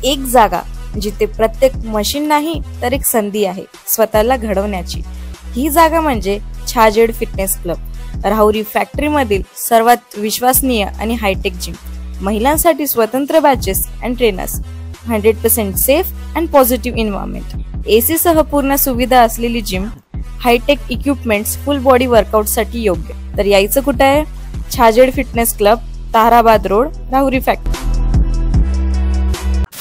एक जागा जिथे प्रत्येक मशीन नाही तर एक संधी आहे स्वतःला घडवण्याची। ही जागा म्हणजे Chhajed fitness club, Rahuri factory मधील सर्वात विश्वसनीय आणि हायटेक जिम। महिलांसाठी स्वतंत्र batches and trainers, 100% safe and positive environment, AC सह पूर्ण सुविधा असलेली gym, hitech equipments, full body workout साठी योग्य। तर यायचं कुठे आहे? Chhajed fitness club, Tarabad road, Rahuri factory.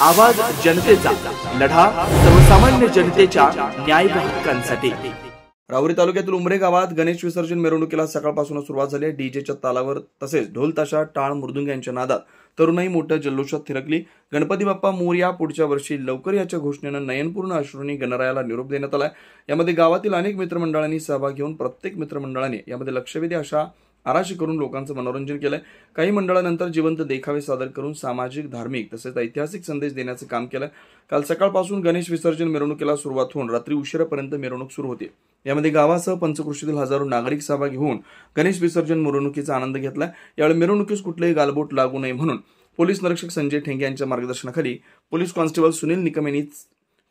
आवाज जनतेचा, लढा सर्वसामान्य जनतेच्या न्याय व हक्कांसाठी। राहुरी तालुक्यातील उमरे गावात गणेश विसर्जन मिरवणुकीला सकाळपासून सुरुवात झाली। डीजेच्या तालावर तसेच ढोल ताशा, टाळ मृदुंग यांच्या नादात तरुणाई मोठ्या जल्लोषात थिरकली। गणपती बाप्पा मोरया, पुढच्या वर्षी लवकर याच्या घोषणेनं नयनपूर्ण अश्रूंनी गणरायाला निरोप देण्यात आलाय। यामध्ये गावातील अनेक मित्रमंडळांनी सहभाग घेऊन प्रत्येक मित्रमंडळाने यामध्ये लक्षवेधी अशा आराशी करून लोकांचं मनोरंजन केलंय। काही मंडळानंतर जिवंत देखावे सादर करून सामाजिक, धार्मिक तसेच ऐतिहासिक संदेश देण्याचं काम केलंय। काल सकाळपासून गणेश विसर्जन मिरवणुकीला सुरुवात होऊन रात्री उशिरापर्यंत मिरवणूक सुरू होती। यामध्ये गावासह पंचक्रोशीतील हजारो नागरिक सहभागी होऊन गणेश विसर्जन मिरवणुकीचा आनंद घेतलाय। यावेळी मिरवणुकीस कुठलेही गालबोट लागू नये म्हणून पोलीस निरीक्षक संजय ठेंगे यांच्या मार्गदर्शनाखाली पोलीस कॉन्स्टेबल सुनील निकम यांनी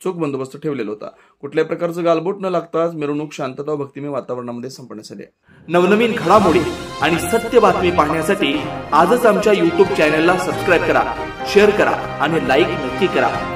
चोख बंदोबस्त ठेवलेला होता। कुठल्याही प्रकारचं गालबोट न लागताच मिरवणूक शांतता व भक्तिमय वातावरणामध्ये संपन्न झाली। नवनवीन घडामोडी आणि सत्य बातमी पाहण्यासाठी आजच आमच्या YouTube चॅनलला सबस्क्राइब करा, शेअर करा आणि लाईक नक्की करा।